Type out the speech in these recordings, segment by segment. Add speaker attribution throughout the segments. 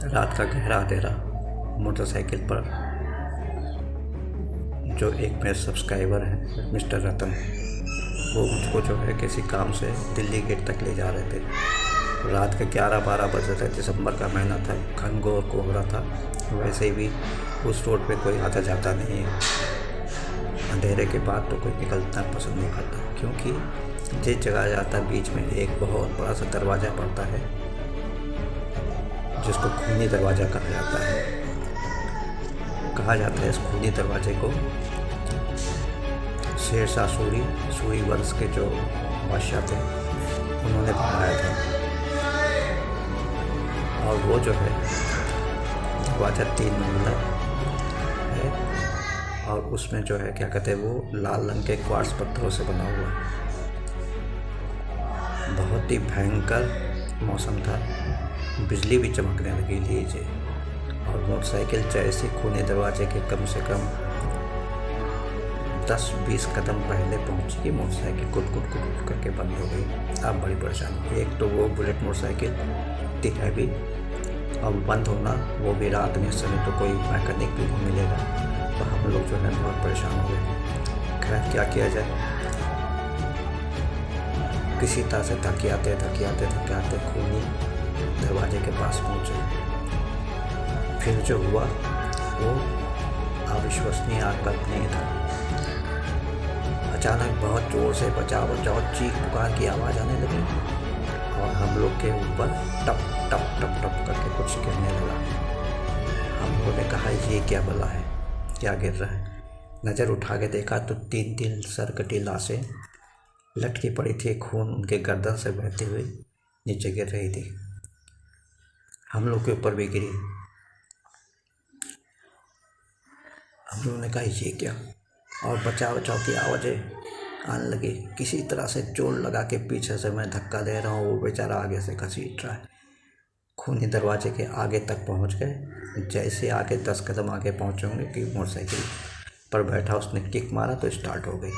Speaker 1: रात का गहरा अंधेरा। मोटरसाइकिल पर जो एक मेरे सब्सक्राइबर हैं मिस्टर रतन, वो मुझको जो है किसी काम से दिल्ली गेट तक ले जा रहे थे। रात के 11-12 बज रहे थे। दिसंबर का महीना था, घनघोर कोहरा था। वैसे भी उस रोड पे कोई आता जाता नहीं है। अंधेरे के बाद तो कोई निकलना पसंद नहीं करता, क्योंकि जिस जगह जाता बीच में एक बहुत बड़ा सा दरवाज़ा पड़ता है, जिसको खूनी दरवाज़ा कहा जाता है। कहा जाता है इस खूनी दरवाजे को शेरशाह सूरी वंश के जो बादशाह थे उन्होंने बनवाया था। और वो जो है दरवाज़ा 3 मंजिला है, और उसमें जो है क्या कहते हैं, वो लाल रंग के क्वार्ट्ज पत्थरों से बना हुआ है। बहुत ही भयंकर मौसम था, बिजली भी चमकने लगी लीजिए। और मोटरसाइकिल जैसे खूनी दरवाजे के कम से कम 10-20 कदम पहले पहुंची, मोटरसाइकिल कुट कुट कुट करके बंद हो गई। अब बड़ी परेशानी। एक तो वो बुलेट मोटरसाइकिल इतनी हैवी, अब बंद होना, वो भी रात में, इस समय तो कोई मैकेनिक भी नहीं मिलेगा। तो हम लोग जो है बहुत परेशान हो गए। खैर क्या किया जाए, किसी तरह से थकियाते खूनी दरवाजे के पास पहुँचे। फिर जो हुआ वो अविश्वसनीय, अकल्पनीय था। अचानक बहुत ज़ोर से बचाओ चीख पुकार की आवाज़ आने लगी, और हम लोग के ऊपर टप टप टप टप करके कुछ गिरने लगा। हम लोगों ने कहा ये क्या बला है, क्या गिर रहा है। नज़र उठा के देखा तो 3 सरकटी लाशें लटकी पड़ी थी, खून उनके गर्दन से बहती हुई नीचे गिर रही थी। हम लोग के ऊपर भी गिरी। हम लोगों ने कहा ये क्या, और बचाव की आवाज़ें आने लगी। किसी तरह से जोर लगा के पीछे से मैं धक्का दे रहा हूँ, वो बेचारा आगे से घसीट रहा है। खूनी दरवाजे के आगे तक पहुँच गए। जैसे आगे 10 कदम आगे पहुँचे होंगे कि मोटरसाइकिल पर बैठा उसने किक मारा तो स्टार्ट हो गई।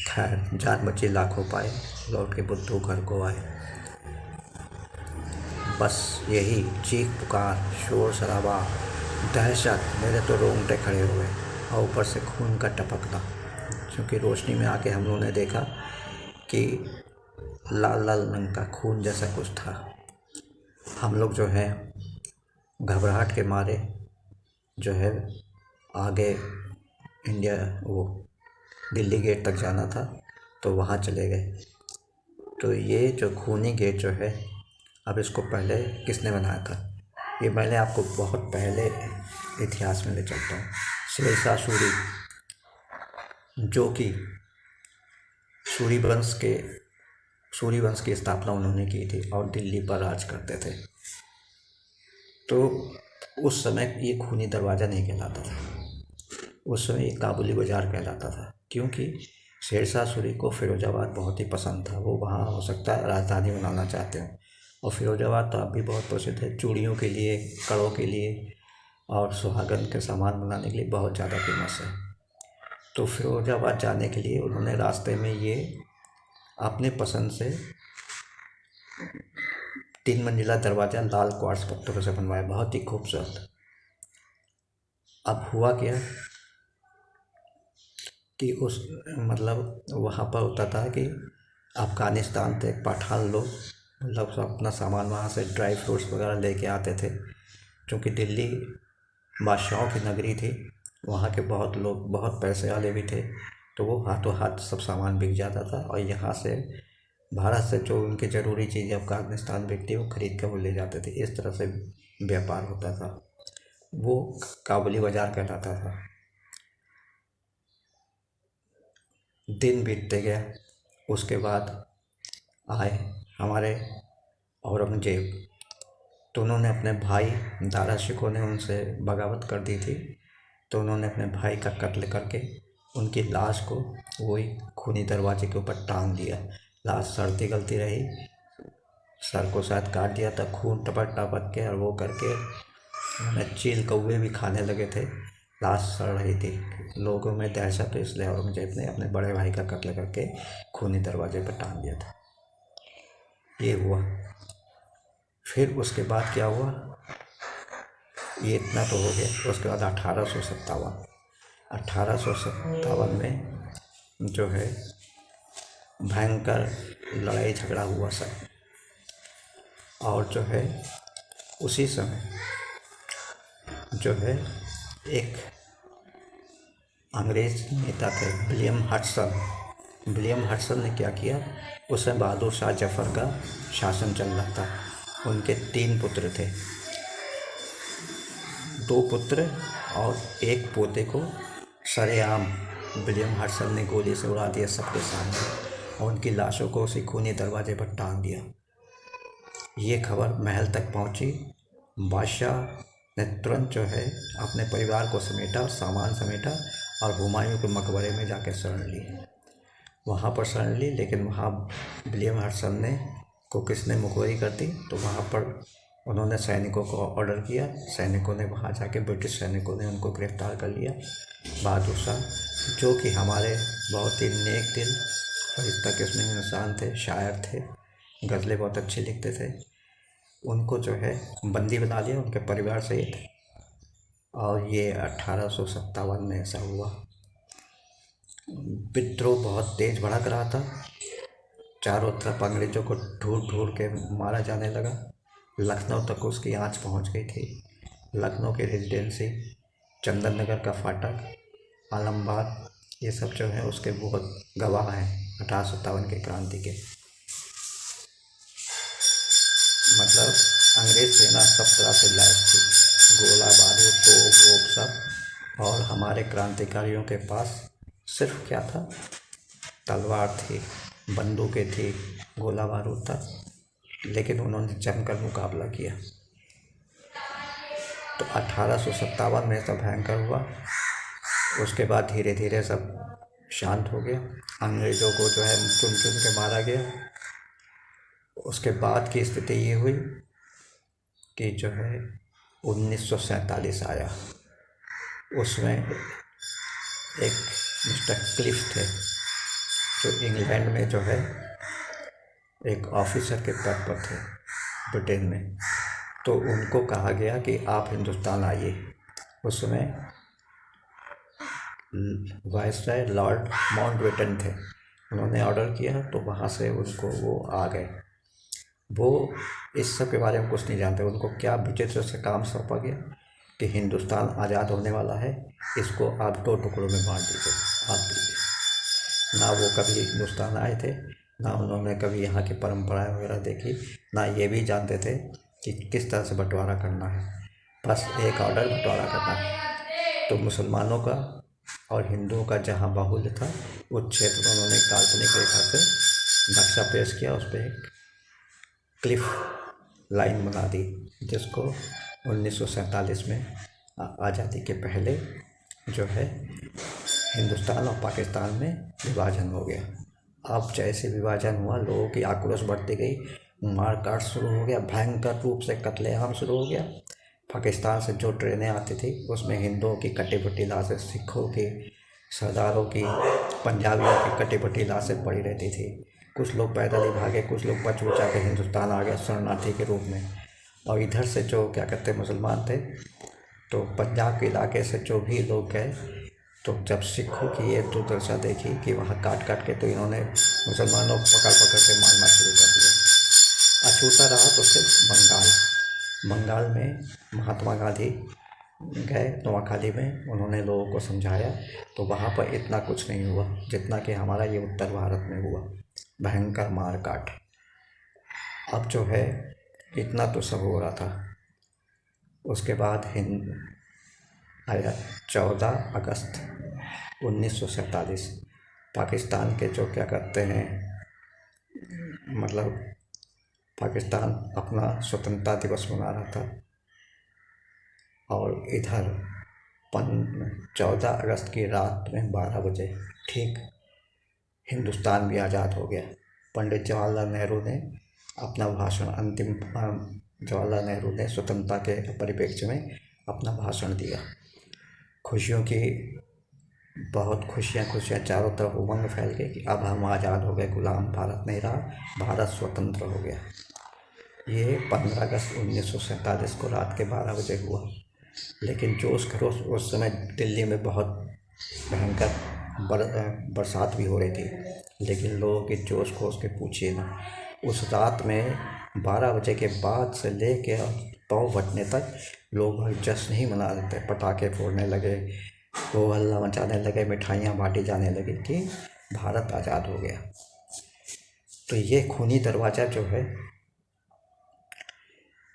Speaker 1: खैर जान बची, लाखों पाए, लौट के बुद्धू घर को आए। बस यही चीख पुकार, शोर शराबा, दहशत, मेरे तो रोंगटे खड़े हुए, और ऊपर से खून का टपकना। क्योंकि रोशनी में आके हम लोगों ने देखा कि लाल लाल रंग का खून जैसा कुछ था। हम लोग जो है घबराहट के मारे जो है आगे इंडिया वो दिल्ली गेट तक जाना था, तो वहाँ चले गए। तो ये जो खूनी गेट जो है, अब इसको पहले किसने बनाया था, ये मैंने आपको बहुत पहले इतिहास में ले चलता हूँ। शेरशाह सूरी, जो कि सूरी वंश की स्थापना उन्होंने की थी और दिल्ली पर राज करते थे। तो उस समय ये खूनी दरवाज़ा नहीं कहलाता था, उस समय ये काबुली बाज़ार कहलाता था। क्योंकि शेरशाह सूरी को फिरोजाबाद बहुत ही पसंद था। वो वहाँ हो सकता है राजधानी बनाना चाहते हैं। और फिरोजाबाद तो अब भी बहुत प्रसिद्ध है, चूड़ियों के लिए, कड़ों के लिए, और सुहागन के सामान बनाने के लिए बहुत ज़्यादा फेमस है। तो फिरोजाबाद जाने के लिए उन्होंने रास्ते में ये अपने पसंद से 3 मंजिला दरवाज़ा लाल क्वार्ट्ज पत्थरों से बनवाया, बहुत ही खूबसूरत। अब हुआ क्या कि उस मतलब वहाँ पर होता था कि अफ़गानिस्तान से पठान लोग मतलब सब अपना सामान वहाँ से ड्राई फ्रूट्स वगैरह लेके आते थे। क्योंकि दिल्ली बादशाहों की नगरी थी, वहाँ के बहुत लोग बहुत पैसे वाले भी थे, तो वो हाथों हाथ सब सामान बिक जाता था। और यहाँ से भारत से जो उनकी ज़रूरी चीज़ें अफ़गानिस्तान बिकती वो खरीद कर वो ले जाते थे। इस तरह से व्यापार होता था, वो काबुली बाज़ार कहलाता था। दिन बीतते गया, उसके बाद आए हमारे औरंगजेब। तो उन्होंने अपने भाई दारा शिकोह ने उनसे बगावत कर दी थी, तो उन्होंने अपने भाई का कत्ल करके उनकी लाश को वही खूनी दरवाजे के ऊपर टांग दिया। लाश सड़ती गलती रही, सर को शायद काट दिया था, खून टपक टपक के, और वो करके उन्होंने चील कौवे भी खाने लगे थे। लाश सड़ रही थी, लोगों में दहशत, तो इसलिए औरंगजेब ने अपने बड़े भाई का कत्ल करके खूनी दरवाजे पर टांग दिया था। ये हुआ। फिर उसके बाद क्या हुआ, ये इतना तो हो गया। उसके बाद 1857 में जो है भयंकर लड़ाई झगड़ा हुआ सब। और जो है उसी समय जो है एक अंग्रेज नेता थे विलियम हडसन ने क्या किया, उस समय बहादुर शाह जफर का शासन चल रहा था। उनके 3 पुत्र थे, 2 पुत्र और 1 पोते को सरेआम विलियम हडसन ने गोली से उड़ा दिया सबके सामने, और उनकी लाशों को उसी खूनी दरवाजे पर टांग दिया। ये खबर महल तक पहुंची। बादशाह ने तुरंत जो है अपने परिवार को समेटा, सामान समेटा और हुमायूं के मकबरे में जाकर शरण ली। वहाँ पर शरण ली, लेकिन वहाँ विलियम हडसन ने को किसने मुखबरी कर दी, तो वहाँ पर उन्होंने सैनिकों को ऑर्डर किया। सैनिकों ने वहाँ जाके, ब्रिटिश सैनिकों ने उनको गिरफ्तार कर लिया। बहादुर शाह जो कि हमारे बहुत ही नेक दिल और इस तक किस्म के इंसान थे, शायर थे, गज़लें बहुत अच्छी लिखते थे, उनको जो है बंदी बना लिया उनके परिवार सहित। और ये 1857 में ऐसा हुआ। विद्रोह बहुत तेज भड़क रहा था, चारों तरफ अंग्रेज़ों को ढूंढ ढूंढ के मारा जाने लगा। लखनऊ तक उसकी आंच पहुंच गई थी। लखनऊ की रेजिडेंसी, चंदन नगर का फाटक, आलमबाग, ये सब जो है उसके बहुत गवाह हैं 1857 के क्रांति के। मतलब अंग्रेज सेना सब तरह से लैस थी, गोला बारूद तोप वोप सब। और हमारे क्रांतिकारियों के पास सिर्फ क्या था, तलवार थी, बंदूकें थी, गोला बारूद था, लेकिन उन्होंने जमकर मुकाबला किया। तो 1857 में सब भयंकर हुआ। उसके बाद धीरे धीरे सब शांत हो गया। अंग्रेज़ों को जो है चुन चुन के मारा गया। उसके बाद की स्थिति ये हुई कि जो है 1947 आया। उसमें एक मिस्टर क्लिफ थे, जो इंग्लैंड में जो है एक ऑफिसर के पद पर थे ब्रिटेन में। तो उनको कहा गया कि आप हिंदुस्तान आइए। उस समय वाइसराय लॉर्ड माउंटबेटन थे, उन्होंने ऑर्डर किया, तो वहाँ से उनको वो आ गए। वो इस सब के बारे में कुछ नहीं जानते। उनको क्या विचित्र से काम सौंपा गया कि हिंदुस्तान आज़ाद होने वाला है, इसको आप 2 टुकड़ों में बांट दीजिए, आप दीजिए। ना वो कभी हिंदुस्तान आए थे, ना उन्होंने कभी यहाँ की परंपराएं वगैरह देखी, ना ये भी जानते थे कि किस तरह से बंटवारा करना है। बस एक ऑर्डर, बंटवारा करना है। तो मुसलमानों का और हिंदुओं का जहाँ बाहुल्य था, उस क्षेत्र में उन्होंने काल्पनिक रेखा से नक्शा पेश किया, उस पर एक क्लिफ लाइन बना दी, जिसको 1947 में आज़ादी के पहले जो है हिंदुस्तान और पाकिस्तान में विभाजन हो गया। अब जैसे विभाजन हुआ, लोगों की आक्रोश बढ़ती गई, मारकाट शुरू हो गया, भयंकर रूप से कत्लेआम शुरू हो गया। पाकिस्तान से जो ट्रेनें आती थी उसमें हिंदुओं की कटी फटी लाशें, सिखों की, सरदारों की, पंजाबियों की कटी फटी लाशें पड़ी रहती थी। कुछ लोग पैदल ही भागे, कुछ लोग बच बचा के हिंदुस्तान आ गए शरणार्थी के रूप में। और इधर से जो क्या कहते मुसलमान थे, तो पंजाब के इलाके से जो भी लोग गए, तो जब सिखों की ये दुर्दशा देखी कि वहाँ काट काट के, तो इन्होंने मुसलमानों को पकड़ पकड़ के मारना शुरू कर दिया। अछूता रहा तो सिर्फ बंगाल में महात्मा गांधी गए नोआखाली में, उन्होंने लोगों को समझाया, तो वहाँ पर इतना कुछ नहीं हुआ जितना कि हमारा ये उत्तर भारत में हुआ, भयंकर मार काट। अब जो है इतना तो सब हो रहा था। उसके बाद आया 14 अगस्त 1947। पाकिस्तान के जो क्या कहते हैं, मतलब पाकिस्तान अपना स्वतंत्रता दिवस मना रहा था, और इधर 14 अगस्त की रात में 12 बजे ठीक हिंदुस्तान भी आज़ाद हो गया। पंडित जवाहरलाल नेहरू ने अपना भाषण, अंतिम जवाहरलाल नेहरू ने स्वतंत्रता के परिप्रेक्ष्य में अपना भाषण दिया। खुशियों की बहुत खुशियाँ चारों तरफ उमंग फैल गई कि अब हम आज़ाद हो गए, गुलाम भारत नहीं रहा, भारत स्वतंत्र हो गया। ये 15 अगस्त 1947 को रात के 12 बजे हुआ। लेकिन जोश खरोश उस समय दिल्ली में बहुत भयंकर बरसात भी हो रही थी, लेकिन लोगों के जोश खरोश के पूछिए ना। उस रात में 12 बजे के बाद से लेके पाँव फटने तक लोग जश्न ही मना रहे थे। पटाखे फोड़ने लगे, हो हल्ला मचाने लगे, मिठाइयाँ बांटी जाने लगी कि भारत आज़ाद हो गया। तो ये खूनी दरवाज़ा जो है,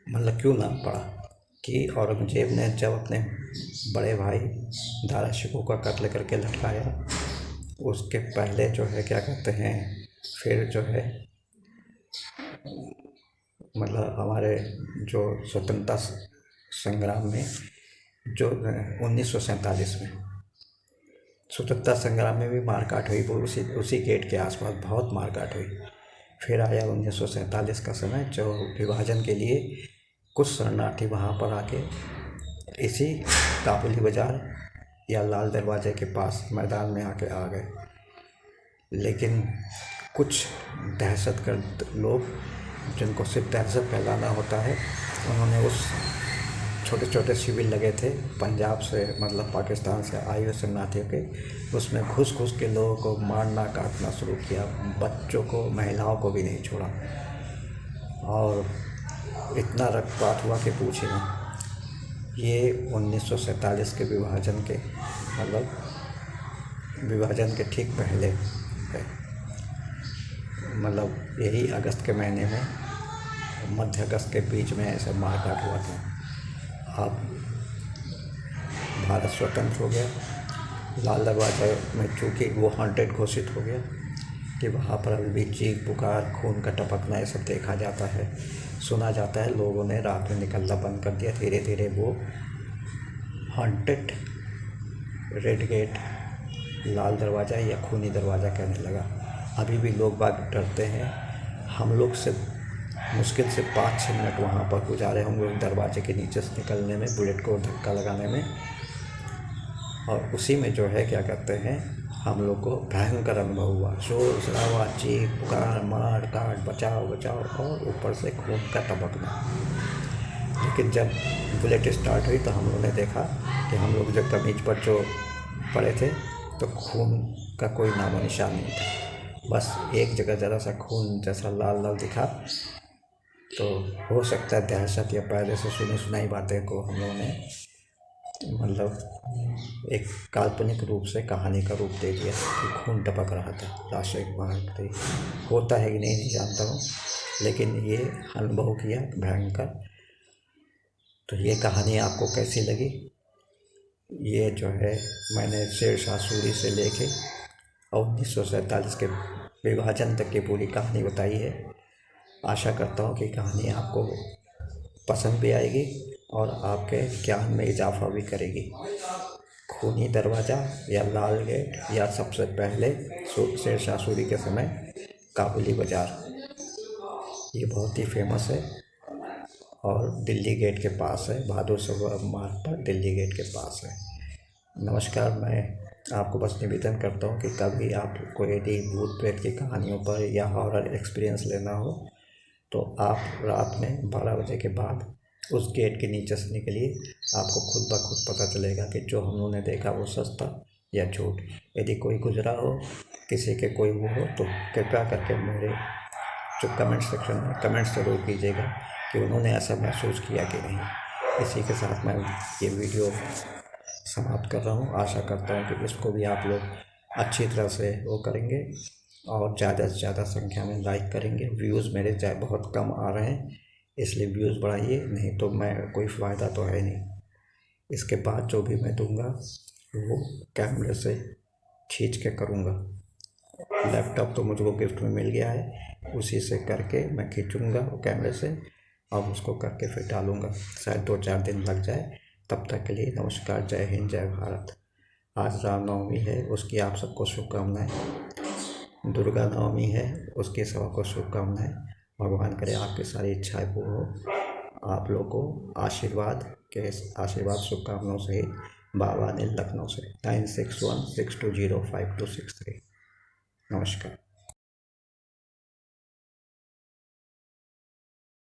Speaker 1: मतलब क्यों नाम पड़ा कि औरंगज़ेब ने जब अपने बड़े भाई दारा शिकोह का कत्ल करके लटकाया, उसके पहले जो है क्या कहते हैं, फिर जो है मतलब हमारे जो स्वतंत्रता संग्राम में जो 1947 में स्वतंत्रता संग्राम में भी मारकाट हुई, वो उसी गेट के आसपास बहुत मारकाट हुई। फिर आया 1947 का समय, जो विभाजन के लिए कुछ शरणार्थी वहाँ पर आके इसी काबुली बाज़ार या लाल दरवाजे के पास मैदान में आके आ गए। लेकिन कुछ दहशतगर्द लोग, जिनको सिर्फ दहशत फैलाना होता है, उन्होंने उस छोटे छोटे शिविर लगे थे पंजाब से, मतलब पाकिस्तान से आए हुए शरणार्थियों के, उसमें घुस के लोगों को मारना काटना शुरू किया। बच्चों को, महिलाओं को भी नहीं छोड़ा, और इतना रक्तपात हुआ कि पूछिए ना। ये 1947 के विभाजन के, मतलब विभाजन के ठीक पहले है। मतलब यही अगस्त के महीने में, मध्य अगस्त के बीच में ऐसा मारकाट हुआ था। अब भारत स्वतंत्र हो गया। लाल दरवाजे में चूँकि वो हॉन्टेड घोषित हो गया कि वहाँ पर अभी भी चीख पुकार, खून का टपकना, ये सब देखा जाता है, सुना जाता है। लोगों ने रात में निकलना बंद कर दिया। धीरे धीरे वो हॉन्टेड रेड गेट, लाल दरवाज़ा या खूनी दरवाज़ा कहने लगा। अभी भी लोग बाग डरते हैं। हम लोग से मुश्किल से 5-6 मिनट वहाँ पर गुजारे होंगे दरवाजे के नीचे से निकलने में, बुलेट को धक्का लगाने में। और उसी में जो है क्या कहते हैं, हम लोग को भयंकर अनुभव हुआ। शोर शराबा, चीख पुकार, मार काट, बचाओ बचाओ, और ऊपर से खून का टपकना। लेकिन जब बुलेट स्टार्ट हुई तो हम लोगों ने देखा कि हम लोग जो कमीज पर जो पड़े थे, तो खून का कोई नामो निशान नहीं था। बस एक जगह ज़रा सा खून जैसा लाल लाल दिखा। तो हो सकता है दहशत या पहले से सुनी सुनाई बातें को हम लोगों ने मतलब एक काल्पनिक रूप से कहानी का रूप दे दिया कि खून टपक रहा था, लाशें वहाँ थी। होता है कि नहीं जानता हूँ, लेकिन ये अनुभव किया भयंकर। तो ये कहानी आपको कैसी लगी? ये जो है मैंने शेरशाह सूरी से लेके 1947 के विभाजन तक की पूरी कहानी बताई है। आशा करता हूँ कि कहानी आपको पसंद भी आएगी और आपके ज्ञान में इजाफा भी करेगी। खूनी दरवाज़ा या लाल गेट, या सबसे पहले शेरशाह सूरी के समय काबुली बाज़ार, ये बहुत ही फेमस है और दिल्ली गेट के पास है। बहादुर सरोवर मार्ग पर दिल्ली गेट के पास है। नमस्कार। मैं आपको बस निवेदन करता हूँ कि कभी आपको यदि भूत प्रेत की कहानियों पर या हॉरर एक्सपीरियंस लेना हो, तो आप रात में 12 बजे के बाद उस गेट के नीचे से निकलिए। आपको खुद ब खुद पता चलेगा कि जो हम लोगों ने देखा वो सच था या झूठ। यदि कोई गुजरा हो, किसी के कोई वो हो, तो कृपया करके मेरे जो कमेंट सेक्शन में कमेंट्स ज़रूर कीजिएगा कि उन्होंने ऐसा महसूस किया कि नहीं। इसी के साथ मैं ये वीडियो समाप्त कर रहा हूँ। आशा करता हूँ कि इसको भी आप लोग अच्छी तरह से वो करेंगे और ज़्यादा से ज़्यादा संख्या में लाइक करेंगे। व्यूज़ मेरे बहुत कम आ रहे हैं, इसलिए व्यूज़ बढ़ाइए, नहीं तो मैं कोई फ़ायदा तो है नहीं। इसके बाद जो भी मैं दूंगा वो कैमरे से खींच के करूँगा। लैपटॉप तो मुझको गिफ्ट में मिल गया है, उसी से करके मैं खींचूँगा वो कैमरे से, अब उसको करके फिर डालूँगा। शायद 2-4 दिन लग जाए। तब तक के लिए नमस्कार। जय हिंद, जय भारत। आज रामनवमी है, उसकी आप सबको शुभकामनाएँ। दुर्गा नवमी है, उसकी सबको शुभकामनाएँ। भगवान करे आपकी सारी इच्छाएं पूर्ण हो। आप लोगों को आशीर्वाद शुभकामनाओं सहित बाबा ने लखनऊ से 9616205263। नमस्कार।